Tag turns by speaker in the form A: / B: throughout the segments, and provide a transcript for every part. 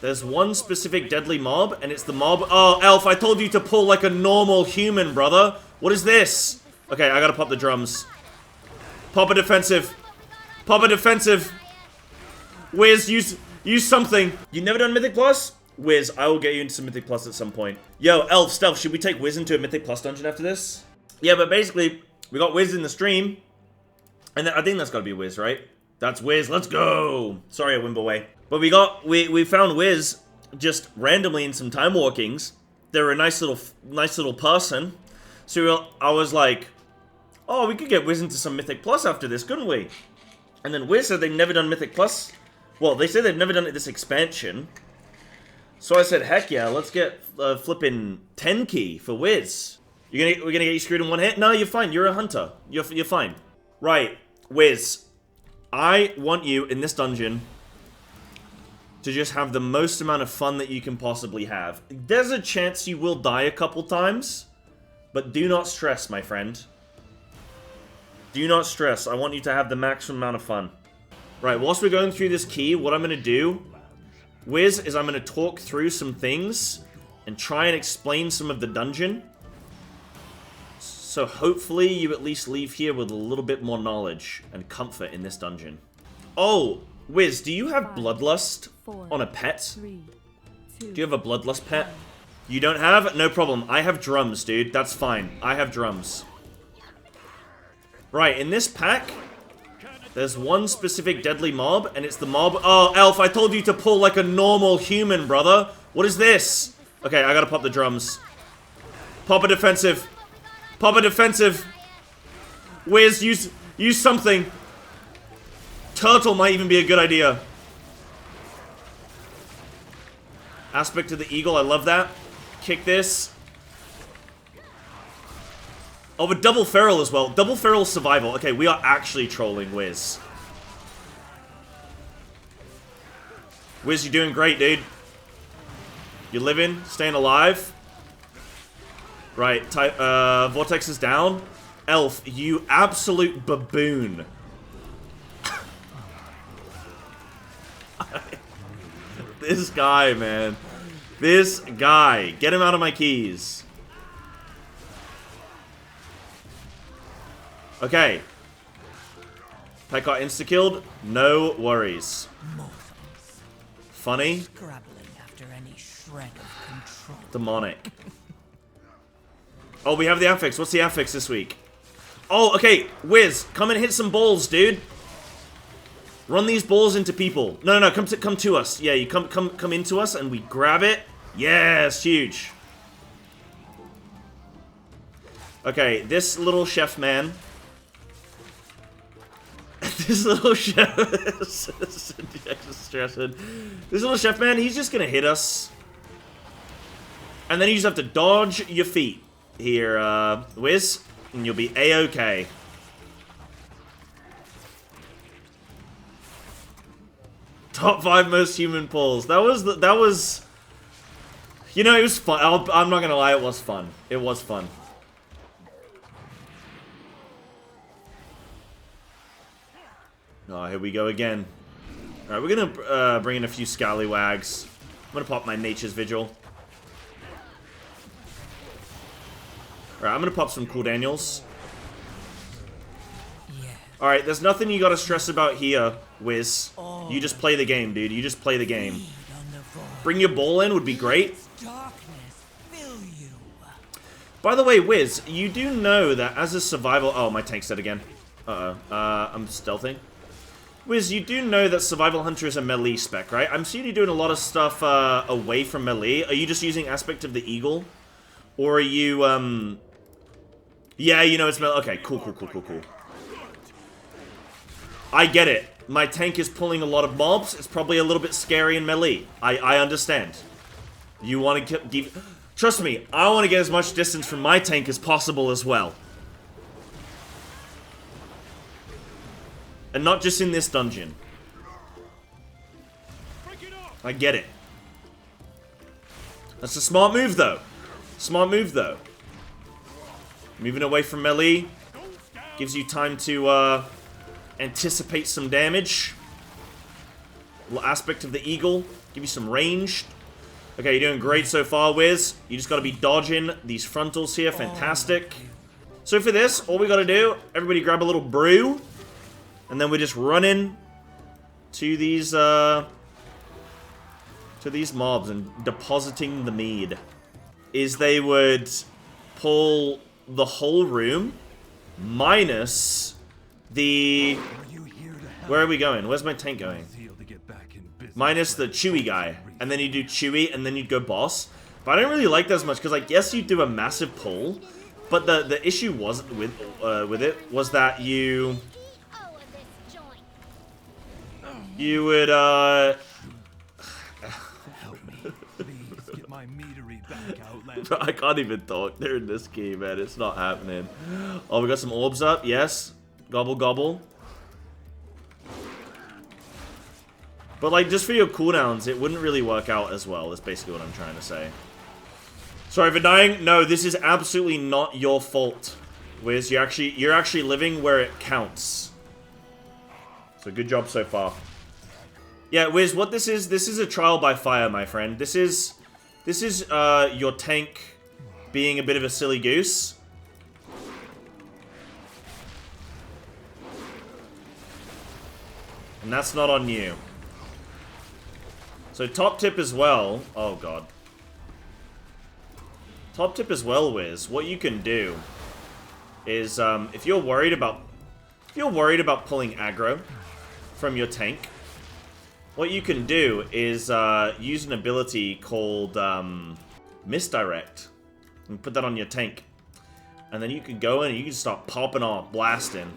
A: There's one specific deadly mob, and it's the mob. Oh, Elf, I told you to pull like a normal human, brother. What is this? Okay, I gotta pop the drums. Pop a defensive. Pop a defensive. Wiz, use something. You never done Mythic Plus? Wiz, I will get you into some Mythic Plus at some point. Yo, Elf, Stealth, should we take Wiz into a Mythic Plus dungeon after this? Yeah, but basically, we got Wiz in the stream. And I think that's gotta be Wiz, right? That's Wiz, let's go! Sorry, I wimble away. But we found Wiz just randomly in some time walkings. They're a nice little person. So I was like, oh, we could get Wiz into some Mythic Plus after this, couldn't we? And then Wiz said they've never done Mythic Plus. Well, they said they've never done it this expansion. So I said, heck yeah, let's get flipping 10 key for Wiz. We're gonna get you screwed in one hit? No, you're fine. You're a hunter. You're fine. Right, Wiz. I want you in this dungeon to just have the most amount of fun that you can possibly have. There's a chance you will die a couple times, but do not stress, my friend. Do not stress. I want you to have the maximum amount of fun. Right, whilst we're going through this key, what I'm going to do, Wiz, is I'm going to talk through some things and try and explain some of the dungeon. So hopefully you at least leave here with a little bit more knowledge and comfort in this dungeon. Oh, Wiz, do you have Bloodlust on a pet? Do you have a Bloodlust pet? You don't have? No problem. I have drums, dude. That's fine. I have drums. Right, in this pack, there's one specific deadly mob, and it's the mob. Oh, Elf, I told you to pull like a normal human, brother. What is this? Okay, I gotta pop the drums. Pop a defensive. Pop a defensive. Wiz, use something. Turtle might even be a good idea. Aspect of the eagle, I love that. Kick this. Oh, but double feral as well. Double feral survival. Okay, we are actually trolling Wiz. Wiz, you're doing great, dude. You're living, staying alive. Right, Vortex is down. Elf, you absolute baboon. This guy, man. This guy. Get him out of my keys. Okay. Pet got insta-killed. No worries. Funny.
B: After any shred of control.
A: Demonic. Oh, we have the affix. What's the affix this week? Oh, okay. Wiz, come and hit some balls, dude. Run these balls into people. No, come to us. Yeah, you come into us and we grab it. Yes, huge. Okay, this little chef man. This little chef. This little chef man, he's just gonna hit us. And then you just have to dodge your feet here, Wiz, and you'll be A-okay. Top 5 most human pulls. That was... You know, it was fun. I'm not gonna lie, it was fun. It was fun. Oh, here we go again. Alright, we're gonna bring in a few scallywags. I'm gonna pop my Nature's Vigil. Alright, I'm gonna pop some Cool Daniels. Alright, there's nothing you gotta stress about here, Wiz. You just play the game, dude. You just play the game. Bring your ball in would be great. By the way, Wiz, you do know that as a survival... Oh, my tank's dead again. I'm stealthing. Wiz, you do know that Survival Hunter is a melee spec, right? I'm seeing you doing a lot of stuff away from melee. Are you just using Aspect of the Eagle? Or are you, Yeah, you know it's melee. Okay, cool. I get it. My tank is pulling a lot of mobs. It's probably a little bit scary in melee. I understand. You want to give... Trust me, I want to get as much distance from my tank as possible as well. And not just in this dungeon. I get it. That's a smart move, though. Smart move, though. Moving away from melee. Gives you time to, anticipate some damage. Little Aspect of the Eagle. Give you some range. Okay, you're doing great so far, Wiz. You just gotta be dodging these frontals here. Fantastic. So for this, all we gotta do, everybody grab a little brew. And then we're just running to these mobs and depositing the mead. Is they would pull the whole room minus the... Where are we going? Where's my tank going? Minus the Chewy guy. And then you do Chewy, and then you'd go boss. But I don't really like that as much, because, like, yes, you do a massive pull, but the issue wasn't with it, was that you would, I can't even talk during this game, man. It's not happening. Oh, we got some orbs up. Yes. Gobble, gobble. But, like, just for your cooldowns, it wouldn't really work out as well, is basically what I'm trying to say. Sorry for dying. No, this is absolutely not your fault, Wiz. You're actually living where it counts. So, good job so far. Yeah, Wiz, what this is a trial by fire, my friend. This is your tank being a bit of a silly goose. And that's not on you. So top tip as well. Oh god. Top tip as well, Wiz. What you can do is if you're worried about pulling aggro from your tank, what you can do is use an ability called Misdirect and put that on your tank. And then you can go in and you can start popping off, blasting.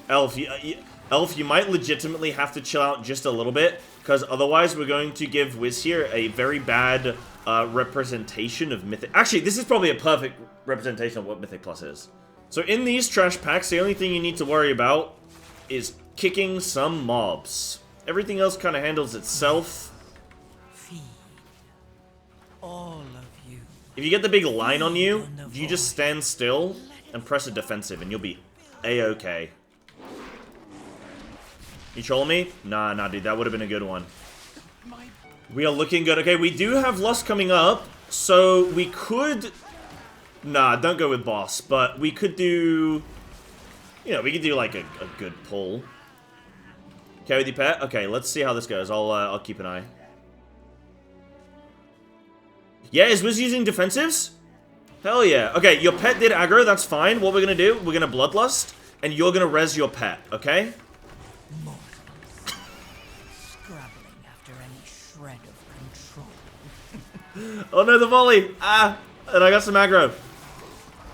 A: Elf, you might legitimately have to chill out just a little bit, because otherwise we're going to give Wiz here a very bad representation of Mythic. Actually, this is probably a perfect representation of what Mythic Plus is. So in these trash packs, the only thing you need to worry about is kicking some mobs. Everything else kind of handles itself.
B: Feed all of you.
A: If you get the big line on you, you just stand still and press a defensive, and you'll be A-okay. You trolling me? Nah, dude, that would have been a good one. We are looking good. Okay, we do have Lust coming up, so we could... Nah, don't go with boss, but we could do... You know, we could do, like, a good pull. Okay, with your pet? Okay, let's see how this goes. I'll keep an eye. Yeah, is Wiz using defensives? Hell yeah. Okay, your pet did aggro, that's fine. What we're gonna do, we're gonna Bloodlust, and you're gonna res your pet, okay?
B: Scrabbling after any shred of control.
A: Oh no, the volley! Ah! And I got some aggro.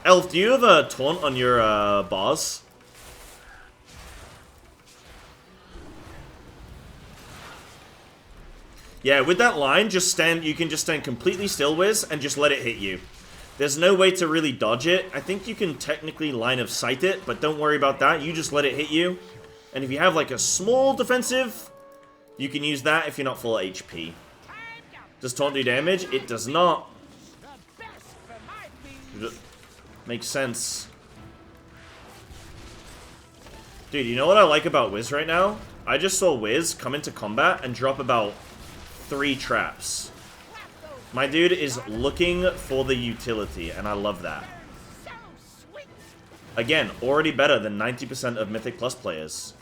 A: Elf, do you have a taunt on your bars? Yeah, with that line, just stand. You can just stand completely still, Wiz, and just let it hit you. There's no way to really dodge it. I think you can technically line of sight it, but don't worry about that. You just let it hit you. And if you have like a small defensive, you can use that if you're not full HP. Does taunt do damage? It does not. Makes sense. Dude, you know what I like about Wiz right now? I just saw Wiz come into combat and drop about 3 traps. My dude is looking for the utility, and I love that. Again, already better than 90% of Mythic Plus players.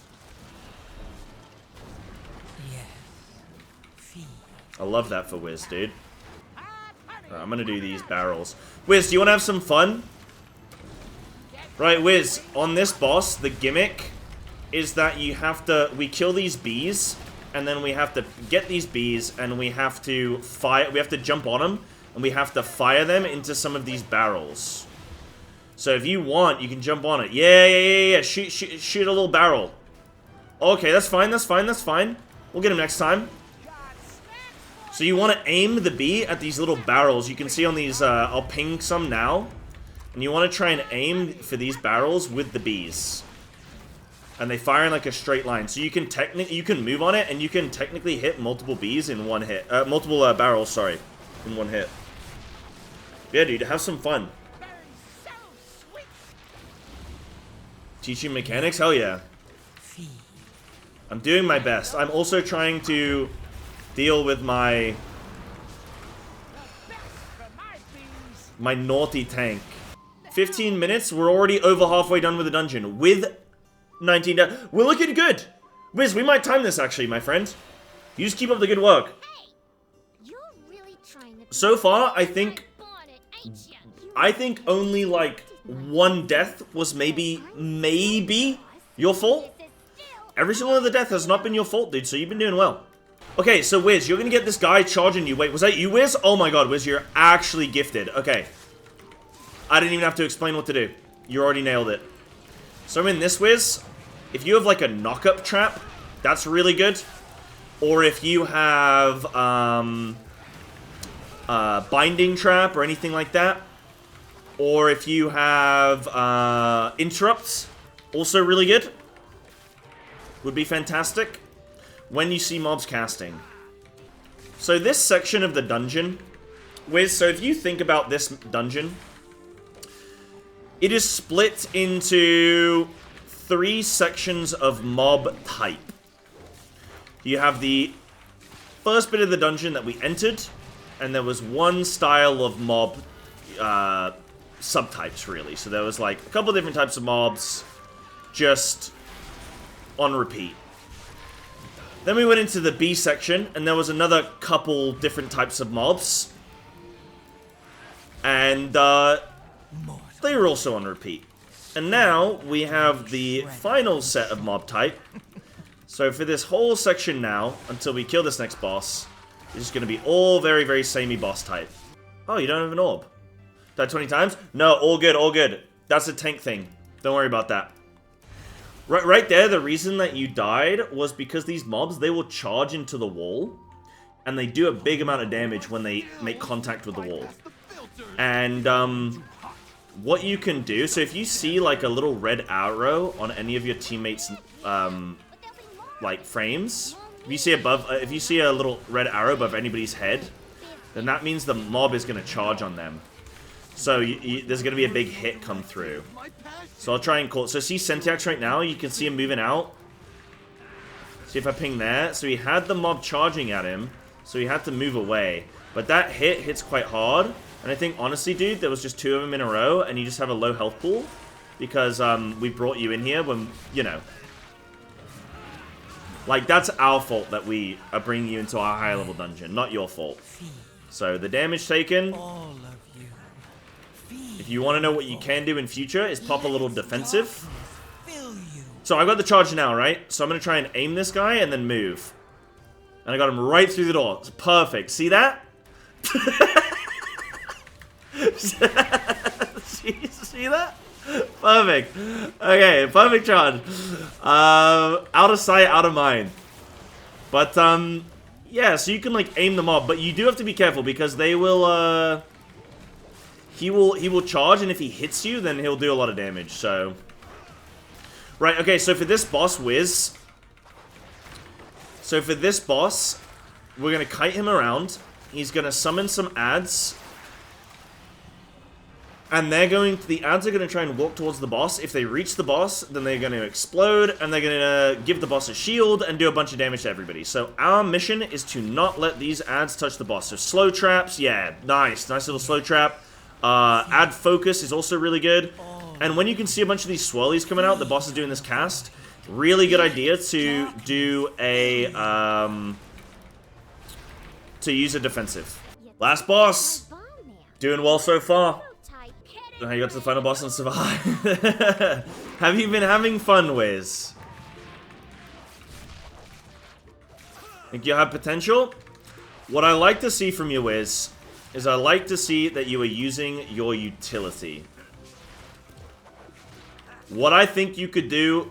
A: I love that for Wiz, dude. Alright, I'm gonna do these barrels. Wiz, do you wanna have some fun? Right, Wiz, on this boss, the gimmick is that you have to... We kill these bees, and then we have to get these bees, and we have to fire... We have to jump on them, and we have to fire them into some of these barrels. So if you want, you can jump on it. Yeah. Shoot a little barrel. Okay, that's fine. We'll get him next time. So you want to aim the bee at these little barrels. You can see on these, I'll ping some now. And you want to try and aim for these barrels with the bees. And they fire in like a straight line. So you can move on it, and you can technically hit multiple bees in one hit. Multiple barrels, sorry, in one hit. Yeah, dude, have some fun. Teaching mechanics? Hell yeah. I'm doing my best. I'm also trying to deal with my naughty tank. 15 minutes, we're already over halfway done with the dungeon. With 19 down. We're looking good. Wiz, we might time this actually, my friend. You just keep up the good work. So far, I think only like one death was maybe your fault. Every single other death has not been your fault, dude, so you've been doing well. Okay, so Wiz, you're gonna get this guy charging you. Wait, was that you, Wiz? Oh my god, Wiz, you're actually gifted. Okay. I didn't even have to explain what to do. You already nailed it. So I'm in this, Wiz. If you have like a knock-up trap, that's really good. Or if you have binding trap or anything like that. Or if you have interrupts, also really good. Would be fantastic when you see mobs casting. So this section of the dungeon, Wiz, so if you think about this dungeon, it is split into 3 sections of mob type. You have the first bit of the dungeon that we entered, and there was one style of mob subtypes, really. So there was like a couple different types of mobs, just on repeat. Then we went into the B section, and there was another couple different types of mobs. And they were also on repeat. And now we have the final set of mob type. So for this whole section now, until we kill this next boss, it's just going to be all very, very samey boss type. Oh, you don't have an orb. Died 20 times? No, all good, all good. That's a tank thing. Don't worry about that. Right there, the reason that you died was because these mobs, they will charge into the wall. And they do a big amount of damage when they make contact with the wall. And, what you can do, so if you see like a little red arrow on any of your teammates' like frames, if you see a little red arrow above anybody's head, then that means the mob is going to charge on them. So there's going to be a big hit come through. So I'll try and call it. So see Sentiax right now, you can see him moving out. See if I ping there. So he had the mob charging at him, so he had to move away. But that hits quite hard. And I think, honestly, dude, there was just 2 of them in a row, and you just have a low health pool. Because, we brought you in here when, you know. Like, that's our fault that we are bringing you into our high-level dungeon, not your fault. So, the damage taken. If you want to know what you can do in future, is pop a little defensive. So, I got the charge now, right? So, I'm going to try and aim this guy and then move. And I got him right through the door. It's perfect. See that? See that? Perfect. Okay, perfect charge. Out of sight, out of mind. But, yeah, so you can, like, aim the mob, but you do have to be careful because they will, he will charge, and if he hits you, then he'll do a lot of damage, so. Right, okay, so for this boss, Wiz. So for this boss, we're gonna kite him around. He's gonna summon some ads. And the ads are going to try and walk towards the boss. If they reach the boss, then they're going to explode, and they're going to give the boss a shield and do a bunch of damage to everybody. So our mission is to not let these ads touch the boss. So slow traps, yeah, nice little slow trap. Ad focus is also really good. And when you can see a bunch of these swirlies coming out, the boss is doing this cast. Really good idea to do a, to use a defensive. Last boss. Doing well so far. You got to the final boss and survive. Have you been having fun, Wiz? Think you have potential? What I like to see from you, Wiz, is I like to see that you are using your utility. What I think you could do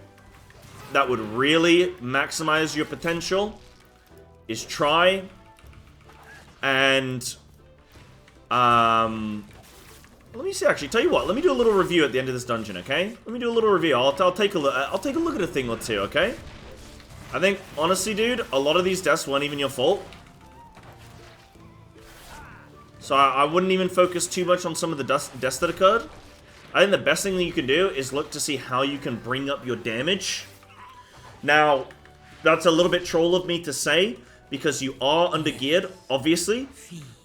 A: that would really maximize your potential is try and let me see. Actually, tell you what. Let me do a little review at the end of this dungeon, okay? Let me do a little review. I'll take a look. I'll take a look at a thing or two, okay? I think, honestly, dude, a lot of these deaths weren't even your fault. So I wouldn't even focus too much on some of the deaths that occurred. I think the best thing that you can do is look to see how you can bring up your damage. Now, that's a little bit troll of me to say, because you are undergeared, obviously.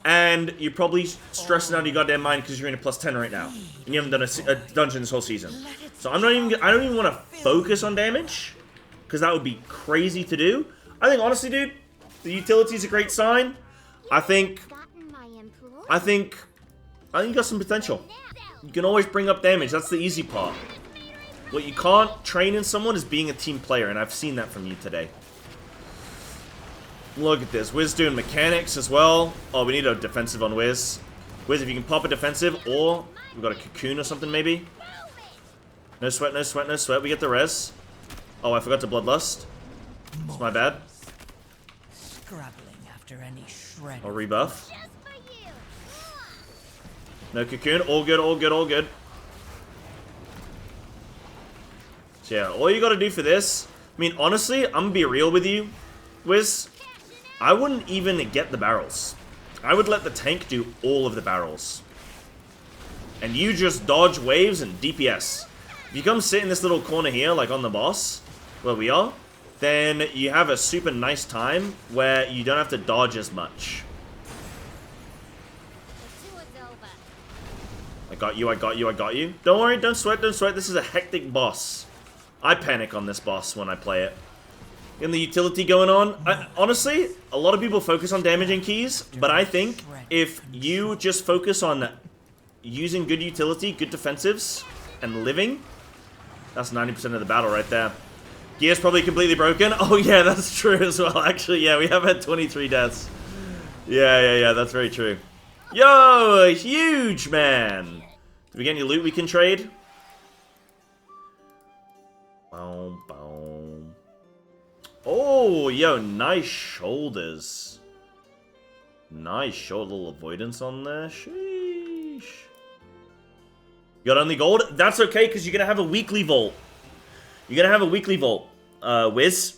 A: And you're probably stressing out your goddamn mind because you're in a +10 right now. And you haven't done a dungeon this whole season. So I don't even want to focus on damage, because that would be crazy to do. I think, honestly, dude, the utility's a great sign. I think you got some potential. You can always bring up damage. That's the easy part. What you can't train in someone is being a team player, and I've seen that from you today. Look at this. Wiz doing mechanics as well. Oh, we need a defensive on Wiz. Wiz, if you can pop a defensive, or we've got a cocoon or something, maybe. No sweat, no sweat, no sweat. We get the res. Oh, I forgot to bloodlust. It's my bad.
B: Scrabbling after any shred.
A: I'll rebuff. No cocoon. All good, all good, all good. So yeah, all you gotta do for this... I mean, honestly, I'm gonna be real with you, Wiz. I wouldn't even get the barrels. I would let the tank do all of the barrels. And you just dodge waves and DPS. If you come sit in this little corner here, like on the boss, where we are, then you have a super nice time where you don't have to dodge as much. I got you, I got you, I got you. Don't worry, don't sweat, don't sweat. This is a hectic boss. I panic on this boss when I play it. And the utility going on. Honestly, a lot of people focus on damaging keys, but I think if you just focus on using good utility, good defensives, and living, that's 90% of the battle right there. Gear's probably completely broken. Oh yeah, that's true as well. Actually, yeah, we have had 23 deaths. Yeah, that's very true. Yo, huge man. Do we get any loot we can trade? Boom, boom. Oh, yo, nice shoulders. Nice shoulder, little avoidance on there. Sheesh. You got only gold? That's okay, because you're going to have a weekly vault. You're going to have a weekly vault, Wiz.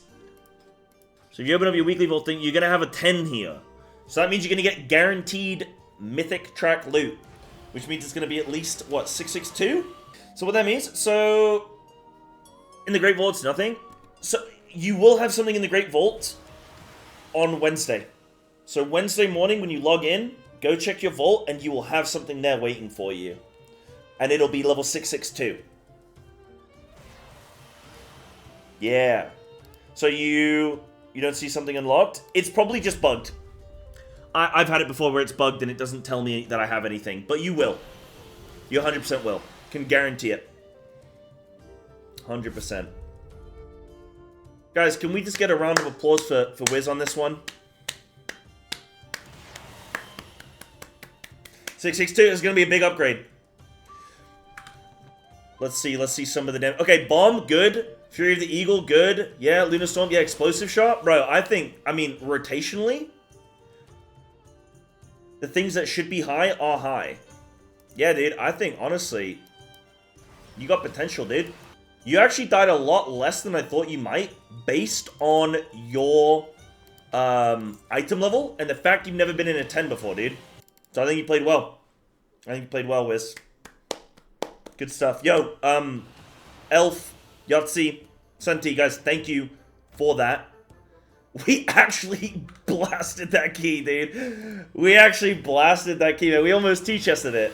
A: So if you open up your weekly vault thing, you're going to have a 10 here. So that means you're going to get guaranteed mythic track loot. Which means it's going to be at least, what, 662? So what that means, so... in the Great Vault, it's nothing. So... you will have something in the Great Vault on Wednesday. So Wednesday morning when you log in, go check your vault and you will have something there waiting for you. And it'll be level 662. Yeah. So you don't see something unlocked? It's probably just bugged. I've had it before where it's bugged and it doesn't tell me that I have anything. But you will. You 100% will. Can guarantee it. 100%. Guys, can we just get a round of applause for Wiz on this one? 662 is going to be a big upgrade. Let's see some of the damage. Okay, Bomb, good. Fury of the Eagle, good. Yeah, Lunar Storm, yeah, Explosive Shot. Bro, I mean, rotationally, the things that should be high are high. Yeah, dude, I think, honestly, you got potential, dude. You actually died a lot less than I thought you might, based on your item level and the fact you've never been in a 10 before, dude. So I think you played well. I think you played well, Wiz. Good stuff. Yo, Elf, Yahtzee, Senti, guys, thank you for that. We actually blasted that key, dude. We actually blasted that key, man. We almost T-chested it.